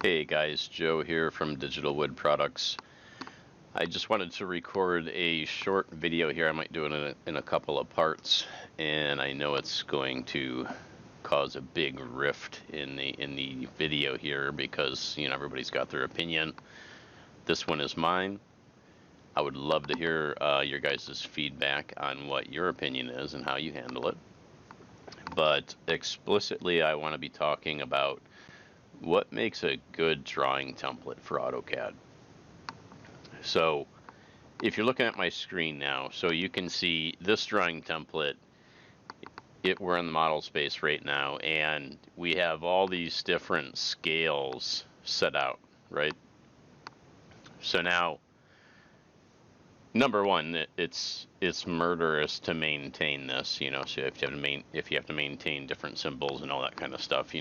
Hey guys, Joe here from Digital Wood Products. I just wanted to record a short video here. I might do it in a couple of parts, and I know it's going to cause a big rift in the video here because everybody's got their opinion. This one is mine. I would love to hear your guys' feedback on what your opinion is and how you handle it. But explicitly, I want to be talking about what makes a good drawing template for Autocad. So if you're looking at my screen now, so you can see this drawing template. We're in the model space right now, and we have all these different scales set out, right? So now, number one, it's murderous to maintain this, so if you have to maintain different symbols and all that kind of stuff,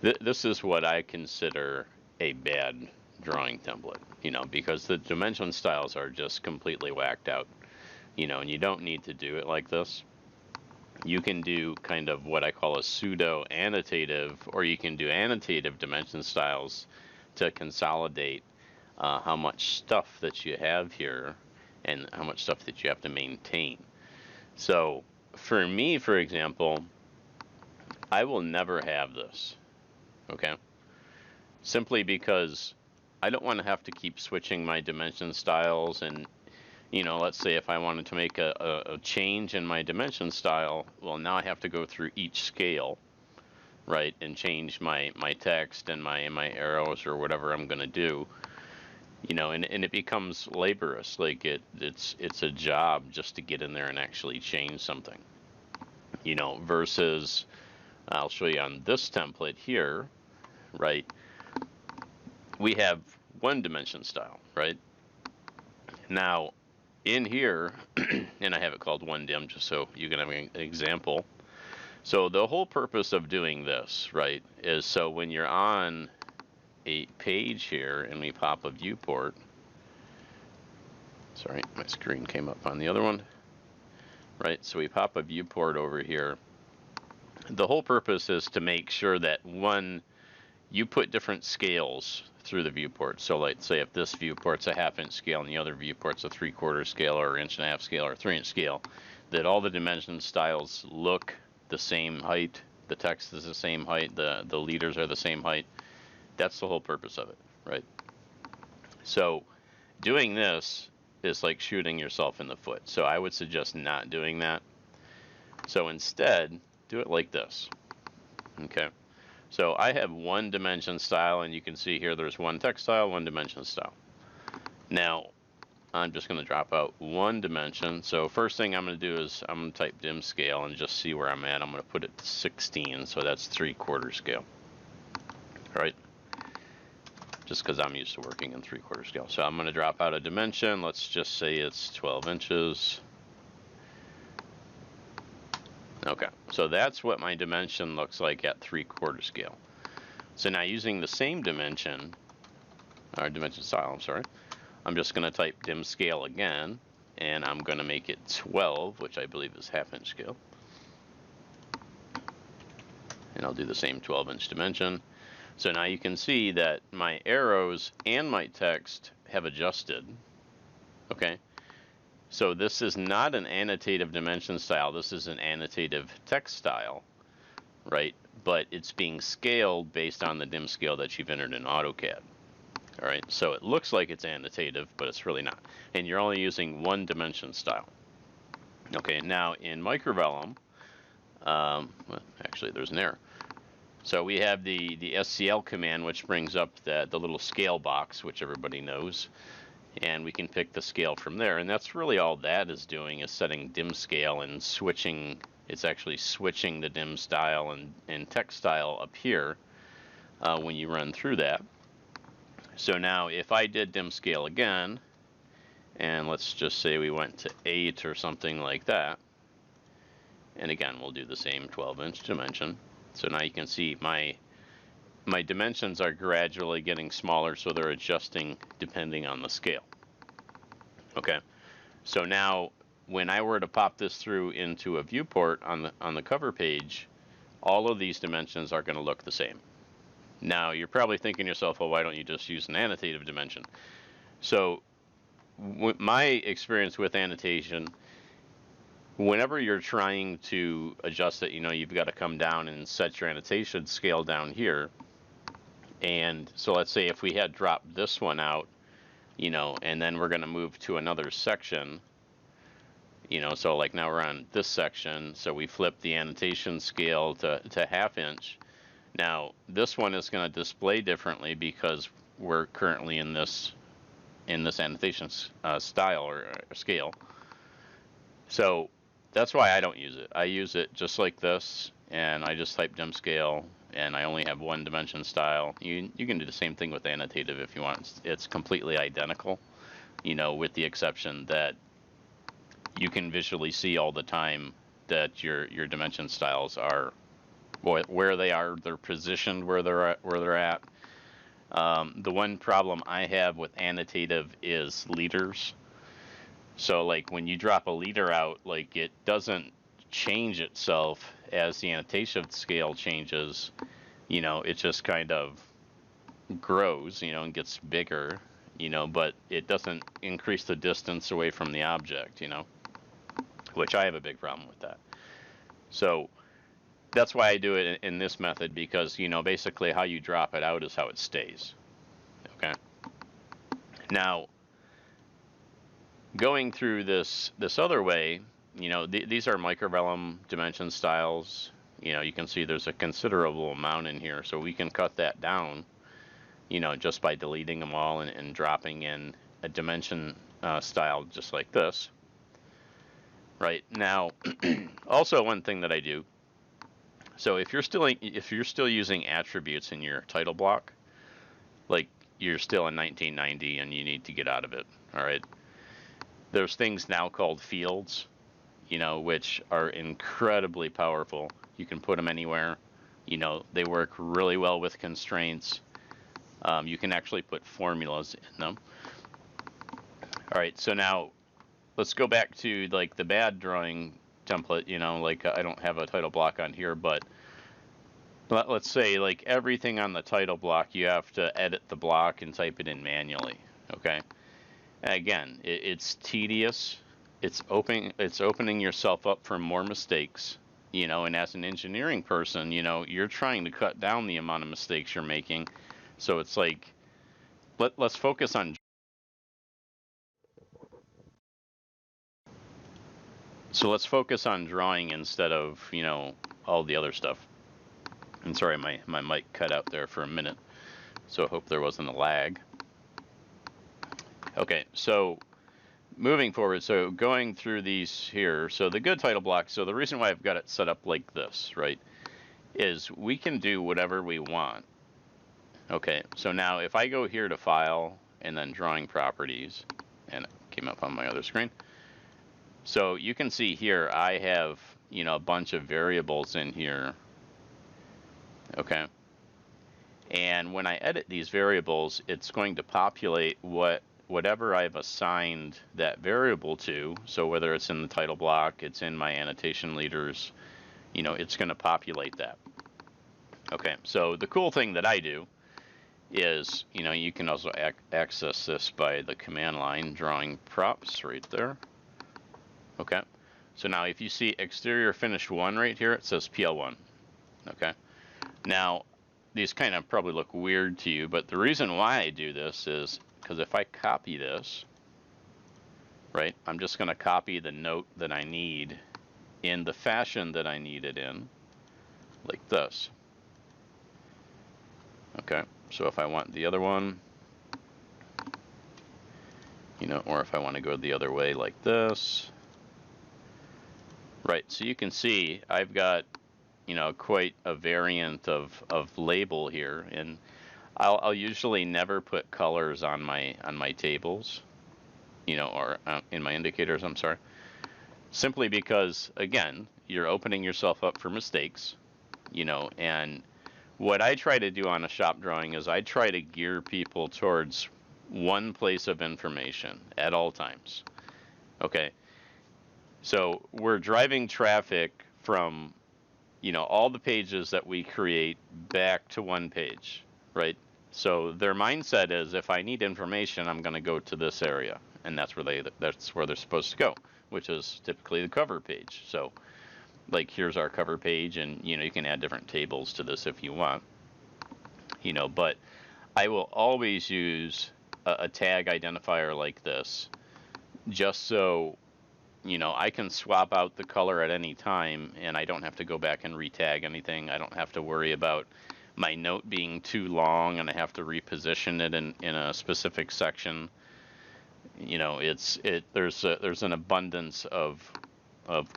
this is what I consider a bad drawing template, because the dimension styles are just completely whacked out, and you don't need to do it like this. You can do kind of what I call a pseudo annotative, or you can do annotative dimension styles to consolidate how much stuff that you have here and how much stuff that you have to maintain. So for me, for example, I will never have this, okay? Simply because I don't want to have to keep switching my dimension styles. And let's say if I wanted to make a change in my dimension style, well, now I have to go through each scale, right, and change my text and my arrows or whatever I'm going to do, and it becomes laborious. Like it's a job just to get in there and actually change something, versus I'll show you on this template here, right? We have one dimension style, right? Now, in here, and I have it called one dim just so you can have an example. So the whole purpose of doing this, right, is so when you're on a page here and we pop a viewport, sorry, my screen came up on the other one, right? So we pop a viewport over here. The whole purpose is to make sure that you put different scales through the viewport. So like say if this viewport's a 1/2 inch scale and the other viewport's a 3/4 scale or 1.5 inch scale or 3 inch scale, that all the dimension styles look the same height, the text is the same height, the leaders are the same height. That's the whole purpose of it, right? So doing this is like shooting yourself in the foot. So I would suggest not doing that. So instead, do it like this, okay? So I have one dimension style, and you can see here there's one text style, one dimension style. Now, I'm just going to drop out one dimension. So first thing I'm going to do is I'm going to type dim scale and just see where I'm at. I'm going to put it to 16, so that's 3/4 scale. All right? Just because I'm used to working in 3/4 scale. So I'm going to drop out a dimension. Let's just say it's 12 inches. Okay, so that's what my dimension looks like at 3/4 scale. So now using the same dimension, or dimension style, I'm sorry, I'm just going to type dim scale again, and I'm going to make it 12, which I believe is 1/2 inch scale. And I'll do the same 12 inch dimension. So now you can see that my arrows and my text have adjusted, okay? So this is not an annotative dimension style, this is an annotative text style, right? But it's being scaled based on the dim scale that you've entered in AutoCAD. All right, so it looks like it's annotative, but it's really not. And you're only using one dimension style. Okay, now in Microvellum, well, actually there's an error. So we have the SCL command, which brings up the little scale box, which everybody knows. And we can pick the scale from there. And that's really all that is doing, is setting dim scale and switching. It's actually switching the dim style and text style up here when you run through that. So now if I did dim scale again, and let's just say we went to 8 or something like that, and again we'll do the same 12 inch dimension. So now you can see my dimensions are gradually getting smaller, so they're adjusting depending on the scale. Okay, so now when I were to pop this through into a viewport on the cover page, all of these dimensions are going to look the same. Now, you're probably thinking to yourself, well, why don't you just use an annotative dimension? So, my experience with annotation, whenever you're trying to adjust it, you've got to come down and set your annotation scale down here. And so let's say if we had dropped this one out, and then we're going to move to another section, so like now we're on this section, so we flip the annotation scale to ½ inch. Now, this one is going to display differently because we're currently in this annotation style or scale. So that's why I don't use it. I use it just like this, and I just type dim scale, and I only have one dimension style. You can do the same thing with annotative if you want. It's completely identical, with the exception that you can visually see all the time that your dimension styles are where they are. They're positioned where they're at. The one problem I have with annotative is leaders. So like when you drop a leader out, like it doesn't change itself as the annotation scale changes. It just kind of grows, and gets bigger, but it doesn't increase the distance away from the object, which I have a big problem with that. So that's why I do it in this method, because, basically how you drop it out is how it stays. Okay. Now, going through this other way, these are microvellum dimension styles. You can see there's a considerable amount in here, so we can cut that down, just by deleting them all and dropping in a dimension style just like this. Right now, also one thing that I do. So if you're still using attributes in your title block, like you're still in 1990 and you need to get out of it. All right. There's things now called fields, which are incredibly powerful. You can put them anywhere. They work really well with constraints. You can actually put formulas in them. All right, so now let's go back to like the bad drawing template. Like I don't have a title block on here, but let's say like everything on the title block, you have to edit the block and type it in manually. Okay. Again, it's tedious. It's opening yourself up for more mistakes, and as an engineering person, you're trying to cut down the amount of mistakes you're making. So it's like, let's focus on drawing instead of, all the other stuff. And sorry, my mic cut out there for a minute, so I hope there wasn't a lag. Okay, so moving forward, so going through these here, so the good title block, so the reason why I've got it set up like this, right, is we can do whatever we want. Okay, so now if I go here to File and then Drawing Properties, and it came up on my other screen, so you can see here I have, a bunch of variables in here. Okay, and when I edit these variables, it's going to populate whatever I've assigned that variable to. So whether it's in the title block, it's in my annotation leaders, it's going to populate that. Okay, so the cool thing that I do is, you can also access this by the command line, drawing props right there. Okay, so now if you see exterior finish 1 right here, it says PL1. Okay, now these kind of probably look weird to you, but the reason why I do this is because if I copy this, right, I'm just going to copy the note that I need in the fashion that I need it in, like this. Okay, so if I want the other one, or if I want to go the other way like this, right, so you can see I've got, quite a variant of label here, and I'll usually never put colors on my tables, or in my indicators, I'm sorry, simply because, again, you're opening yourself up for mistakes, and what I try to do on a shop drawing is I try to gear people towards one place of information at all times. Okay, so we're driving traffic from, you know, all the pages that we create back to one page, right? So their mindset is, if I need information, I'm going to go to this area, and that's where they're supposed to go, which is typically the cover page. So like here's our cover page, and you know, you can add different tables to this if you want, you know, but I will always use a tag identifier like this, just so you know, I can swap out the color at any time and I don't have to go back and retag anything. I don't have to worry about my note being too long and I have to reposition it in a specific section. You know, there's an abundance of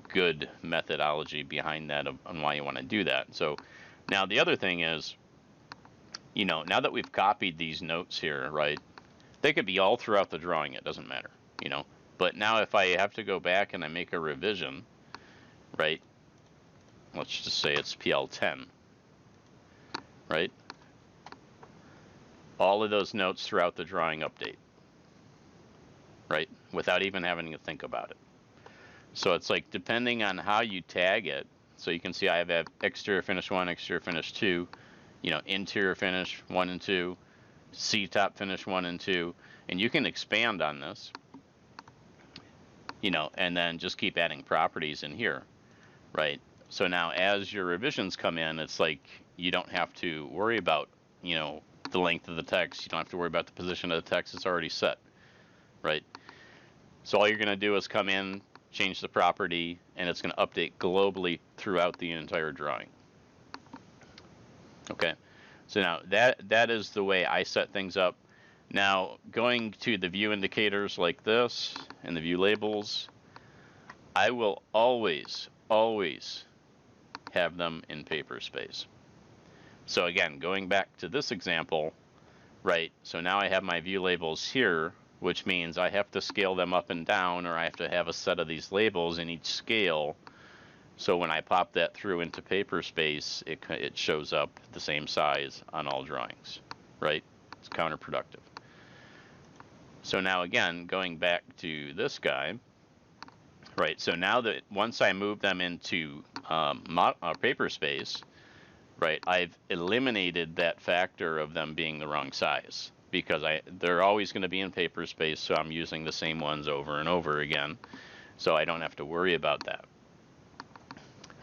good methodology behind that on why you want to do that. So now the other thing is, you know, now that we've copied these notes here, right, they could be all throughout the drawing, it doesn't matter, you know. But now if I have to go back and I make a revision, right, let's just say it's PL10, right, all of those notes throughout the drawing update, right, without even having to think about it. So it's like, depending on how you tag it, so you can see I have exterior finish 1, exterior finish 2, you know, interior finish 1 and 2, C-top finish 1 and 2, and you can expand on this, you know, and then just keep adding properties in here, right? So now as your revisions come in, it's like you don't have to worry about, you know, the length of the text. You don't have to worry about the position of the text. It's already set, right? So all you're going to do is come in, change the property, and it's going to update globally throughout the entire drawing. Okay, so now that is the way I set things up. Now, going to the view indicators like this and the view labels, I will always have them in paper space. So again, going back to this example, right, so now I have my view labels here, which means I have to scale them up and down, or I have to have a set of these labels in each scale. So when I pop that through into paper space, it shows up the same size on all drawings, right? It's counterproductive. So now again, going back to this guy, right, so now that once I move them into paper space, right, I've eliminated that factor of them being the wrong size, because they're always going to be in paper space, so I'm using the same ones over and over again, so I don't have to worry about that.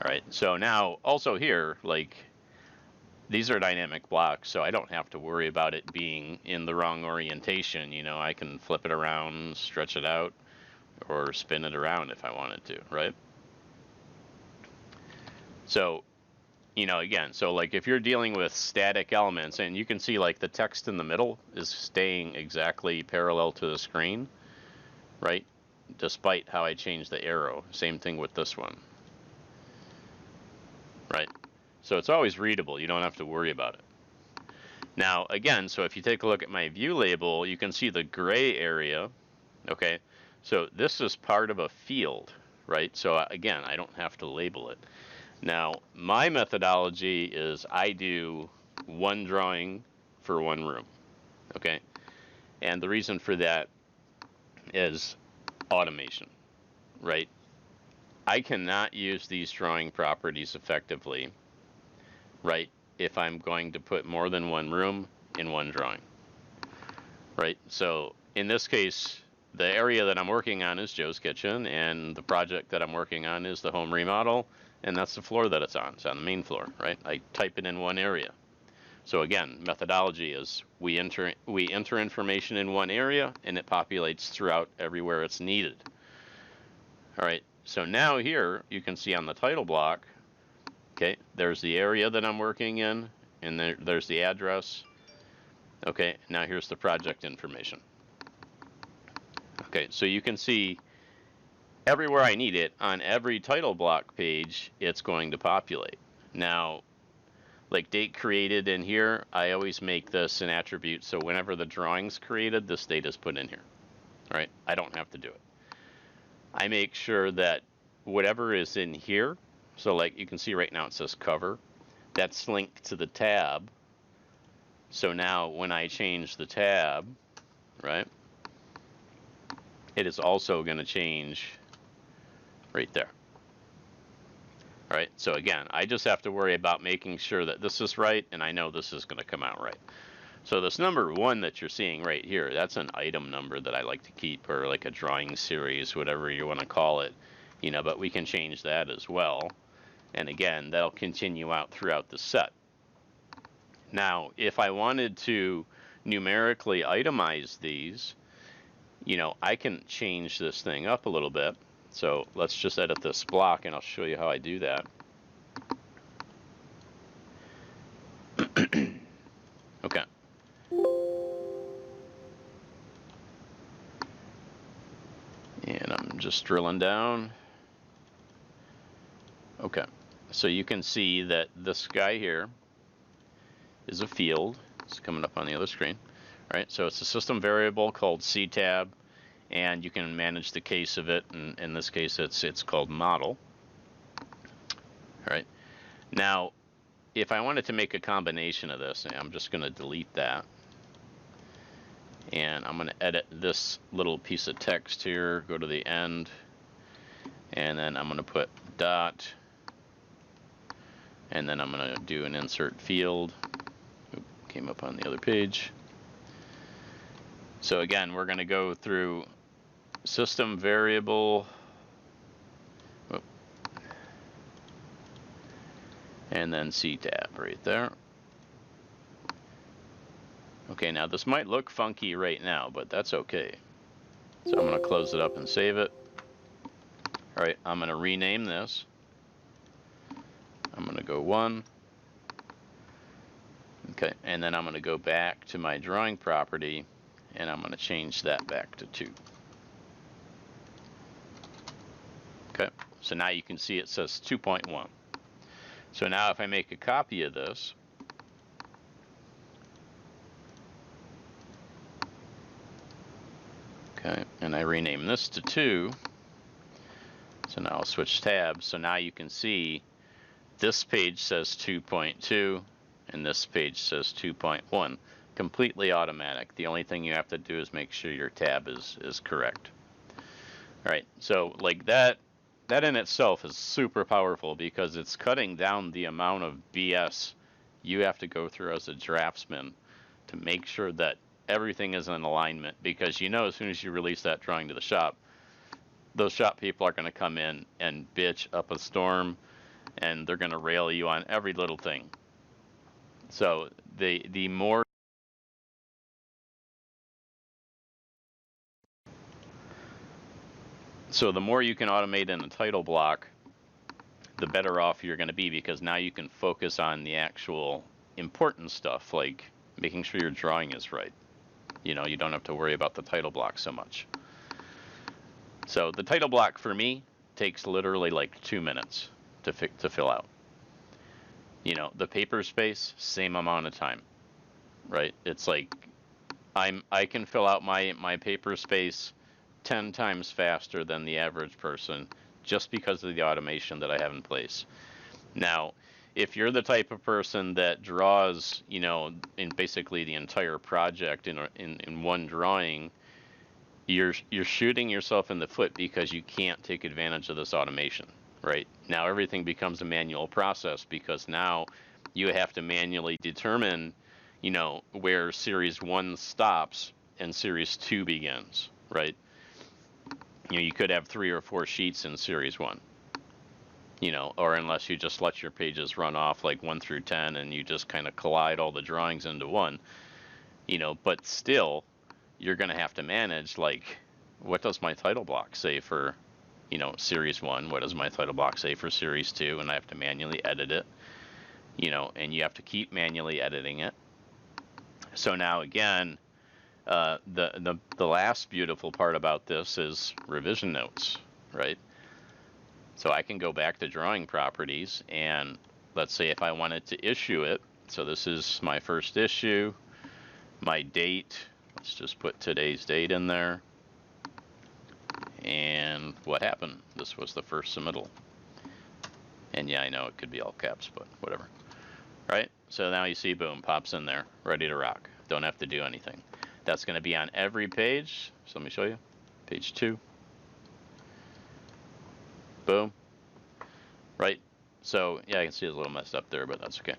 All right, so now also here, like, these are dynamic blocks, so I don't have to worry about it being in the wrong orientation. You know, I can flip it around, stretch it out, or spin it around if I wanted to, right? So, you know, again, so like if you're dealing with static elements, and you can see like the text in the middle is staying exactly parallel to the screen, right? Despite how I change the arrow. Same thing with this one, right? So it's always readable. You don't have to worry about it. Now, again, so if you take a look at my view label, you can see the gray area, okay? So this is part of a field, right? So again, I don't have to label it. Now, my methodology is I do one drawing for one room, okay? And the reason for that is automation, right? I cannot use these drawing properties effectively, right, if I'm going to put more than one room in one drawing, right? So in this case, the area that I'm working on is Joe's Kitchen, and the project that I'm working on is the home remodel, and that's the floor that it's on. It's on the main floor, right? I type it in one area. So again, methodology is we enter information in one area, and it populates throughout everywhere it's needed. All right, so now here you can see on the title block, okay, there's the area that I'm working in, and there's the address. Okay, now here's the project information. Okay, so you can see everywhere I need it, on every title block page, it's going to populate. Now, like date created in here, I always make this an attribute, so whenever the drawing's created, this date is put in here. All right, I don't have to do it. I make sure that whatever is in here, so like you can see right now it says cover, that's linked to the tab. So now when I change the tab, right, it is also going to change right there. right? So again, I just have to worry about making sure that this is right, and I know this is going to come out right. So this number 1 that you're seeing right here, that's an item number that I like to keep, or like a drawing series, whatever you want to call it, you know, but we can change that as well. And again, that'll continue out throughout the set. Now, if I wanted to numerically itemize these, you know, I can change this thing up a little bit. So let's just edit this block and I'll show you how I do that. Okay. And I'm just drilling down. Okay. So you can see that this guy here is a field. It's coming up on the other screen. All right. So it's a system variable called CTab, and you can manage the case of it. And in this case, it's called model. All right. Now, if I wanted to make a combination of this, I'm just going to delete that. And I'm going to edit this little piece of text here, go to the end, and then I'm going to put dot, and then I'm going to do an insert field. Oop, came up on the other page. So again, we're going to go through system variable, and then CTab right there. Okay, now this might look funky right now, but that's okay. So I'm going to close it up and save it. All right, I'm going to rename this. I'm going to go 1. Okay, and then I'm going to go back to my drawing property, and I'm going to change that back to 2. Okay, so now you can see it says 2.1. So now if I make a copy of this, okay, and I rename this to 2, so now I'll switch tabs. So now you can see this page says 2.2 and this page says 2.1. Completely automatic. The only thing you have to do is make sure your tab is correct. All right, so like that in itself is super powerful because it's cutting down the amount of BS you have to go through as a draftsman to make sure that everything is in alignment, because you know as soon as you release that drawing to the shop, those shop people are going to come in and bitch up a storm, and they're going to rail you on every little thing. So the more you can automate in a title block, the better off you're going to be, because now you can focus on the actual important stuff, like making sure your drawing is right. You know, you don't have to worry about the title block so much. So the title block for me takes literally like 2 minutes to fill out. You know, the paper space, same amount of time, right? It's like I can fill out my paper space 10 times faster than the average person just because of the automation that I have in place. Now, if you're the type of person that draws, you know, in basically the entire project in one drawing, you're shooting yourself in the foot because you can't take advantage of this automation, right? Now everything becomes a manual process because now you have to manually determine, you know, where series 1 stops and series 2 begins, right? You know, you could have 3 or 4 sheets in series 1. You know, or unless you just let your pages run off like 1 through 10 and you just kind of collide all the drawings into one, you know, but still you're going to have to manage, like, what does my title block say for, you know, series 1? What does my title block say for series 2? And I have to manually edit it, you know, and you have to keep manually editing it. So now again, the last beautiful part about this is revision notes, right? So I can go back to drawing properties, and let's say if I wanted to issue it, so this is my first issue, my date, let's just put today's date in there, and what happened? This was the first submittal. And yeah, I know it could be all caps, but whatever. Right? So now you see, boom, pops in there, ready to rock. Don't have to do anything. That's going to be on every page. So let me show you. Page 2. Boom. Right? So yeah, I can see it's a little messed up there, but that's okay.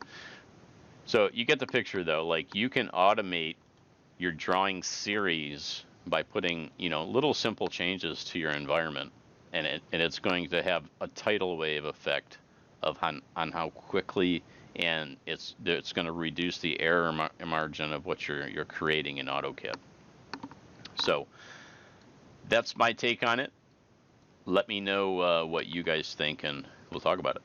So you get the picture though. Like you can automate your drawing series by putting, you know, little simple changes to your environment, and it's going to have a tidal wave effect of on how quickly, and it's going to reduce the error margin of what you're creating in AutoCAD. So that's my take on it. Let me know what you guys think, and we'll talk about it.